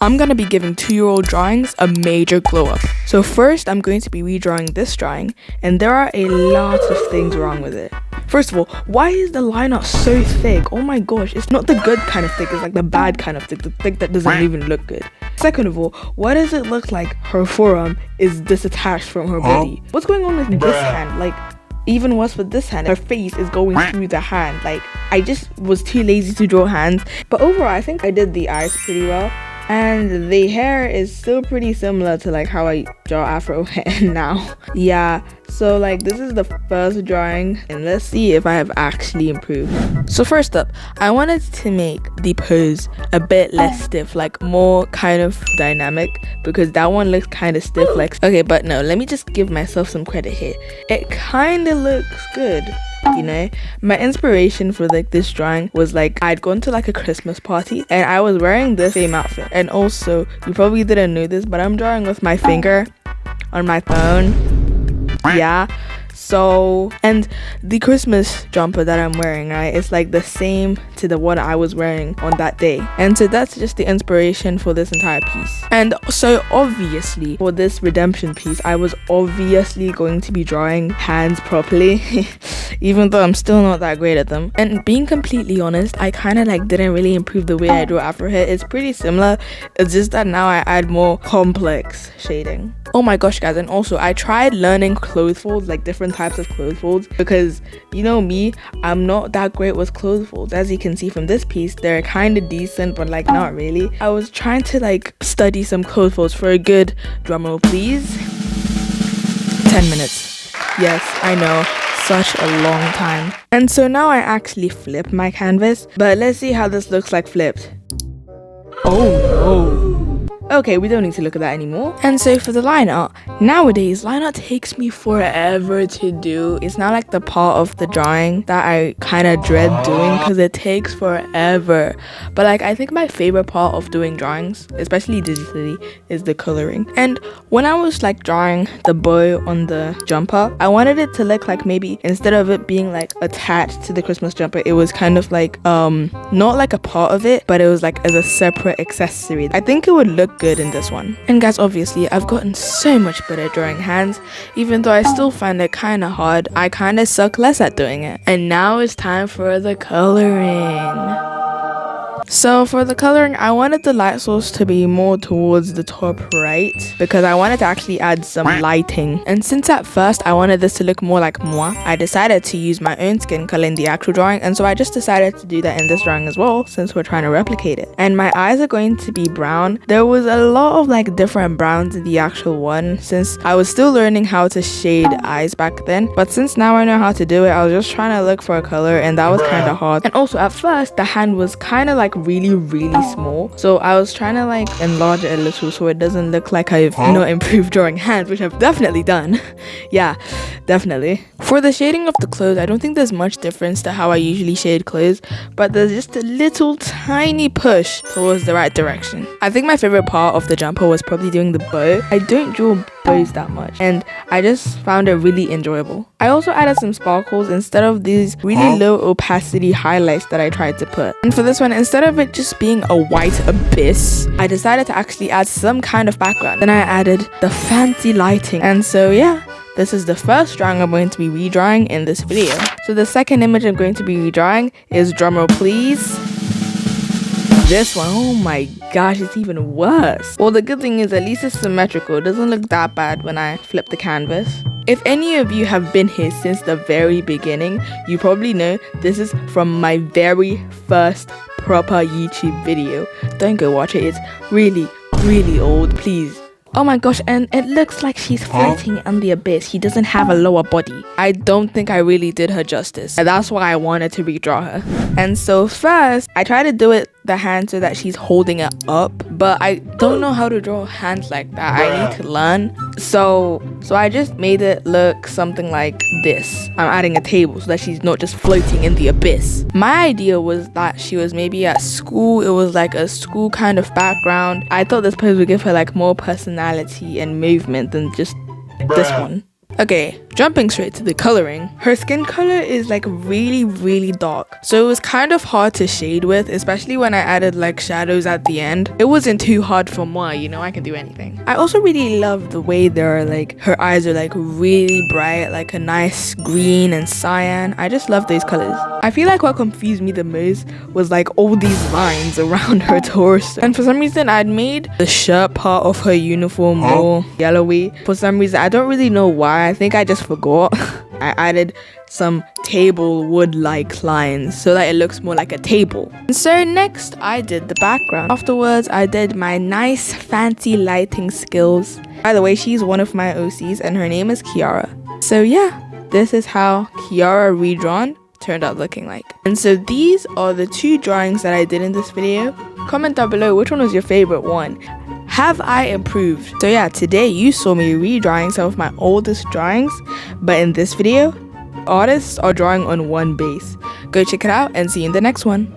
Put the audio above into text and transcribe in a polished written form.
I'm gonna be giving 2-year-old drawings a major glow up. So first, I'm going to be redrawing this drawing, and there are a lot of things wrong with it. First of all, why is the line art so thick? Oh my gosh, it's not the good kind of thick, it's like the bad kind of thick, the thick that doesn't even look good. Second of all, why does it look like her forearm is disattached from her body? What's going on with this hand? Like, even worse with this hand, her face is going through the hand. Like, I just was too lazy to draw hands. But overall, I think I did the eyes pretty well. And the hair is still pretty similar to like how I draw afro hair now. Yeah, so like this is the first drawing, and let's see if I have actually improved. So first up, I wanted to make the pose a bit less stiff, like more kind of dynamic, because that one looks kind of stiff. Like, okay, but no, let me just give myself some credit here. It kind of looks good. You know, my inspiration for like this drawing was like I'd gone to like a Christmas party and I was wearing the same outfit. And also, you probably didn't know this, but I'm drawing with my finger on my phone. Yeah. So, and the Christmas jumper that I'm wearing, right, it's like the same to the one I was wearing on that day. And so that's just the inspiration for this entire piece. And so obviously for this redemption piece, I was obviously going to be drawing hands properly, even though I'm still not that great at them. And being completely honest, I kind of like didn't really improve the way I draw afro hair. It's pretty similar. It's just that now I add more complex shading. Oh my gosh, guys, and also I tried learning clothes folds, like different types of clothes folds, because you know me, I'm not that great with clothes folds. As you can see from this piece, they're kind of decent, but like not really. I was trying to like study some clothes folds for a good, drumroll please, 10 minutes. Yes, I know, such a long time. And so now I actually flip my canvas, but let's see how this looks like flipped. Oh no. Okay, we don't need to look at that anymore. And so for the line art, nowadays line art takes me forever to do. It's not like the part of the drawing that I kind of dread doing because it takes forever. But like I think my favorite part of doing drawings, especially digitally, is the coloring. And when I was like drawing the bow on the jumper, I wanted it to look like maybe instead of it being like attached to the Christmas jumper, it was kind of like not like a part of it, but it was like as a separate accessory. I think it would look good in this one. And guys, obviously I've gotten so much better at drawing hands, even though I still find it kind of hard. I kind of suck less at doing it. And now it's time for the coloring. So for the coloring, I wanted the light source to be more towards the top right because I wanted to actually add some lighting. And since at first I wanted this to look more like moi, I decided to use my own skin color in the actual drawing, and so I just decided to do that in this drawing as well since we're trying to replicate it. And my eyes are going to be brown. There was a lot of like different browns in the actual one since I was still learning how to shade eyes back then, but since now I know how to do it, I was just trying to look for a color, and that was kind of hard. And also at first the hand was kind of like really small, so I was trying to like enlarge it a little so it doesn't look like I've not improved drawing hands, which I've definitely done. Yeah, definitely. For the shading of the clothes, I don't think there's much difference to how I usually shade clothes, but there's just a little tiny push towards the right direction. I think my favorite part of the jumper was probably doing the bow. I don't draw bows that much, and I just found it really enjoyable. I also added some sparkles instead of these really low opacity highlights that I tried to put. And for this one, instead of it just being a white abyss, I decided to actually add some kind of background. Then I added the fancy lighting, and so yeah, this is the first drawing I'm going to be redrawing in this video. So the second image I'm going to be redrawing is, drumroll please, this one. Oh my gosh, it's even worse. Well, the good thing is at least it's symmetrical. It doesn't look that bad when I flip the canvas. If any of you have been here since the very beginning, you probably know this is from my very first proper YouTube video. Don't go watch it. It's really old, please. Oh my gosh, and it looks like she's floating in the abyss. She doesn't have a lower body. I don't think I really did her justice, and that's why I wanted to redraw her. And so first, I tried to do it the hand so that she's holding it up, but I don't know how to draw hands like that. I need to learn. So I just made it look something like this. I'm adding a table so that she's not just floating in the abyss. My idea was that she was maybe at school. It was like a school kind of background. I thought this pose would give her like more personality and movement than just this one. Okay, Jumping straight to the coloring, her skin color is like really dark, so it was kind of hard to shade with, especially when I added like shadows at the end. It wasn't too hard for moi, you know, I can do anything. I also really love the way they're like, her eyes are like really bright, like a nice green and cyan. I just love those colors. I feel like what confused me the most was like all these lines around her torso, and for some reason I'd made the shirt part of her uniform more yellowy. For some reason, I don't really know why. I think I just forgot. I added some table wood-like lines so that it looks more like a table. And so next I did the background. Afterwards I did my nice fancy lighting skills. By the way, she's one of my OCs and her name is Kiara. So yeah, this is how Kiara redrawn turned out looking like. And so these are the 2 drawings that I did in this video. Comment down below which one was your favorite one. Have I improved? So yeah, today you saw me redrawing some of my oldest drawings, but in this video, artists are drawing on one base. Go check it out and see you in the next one.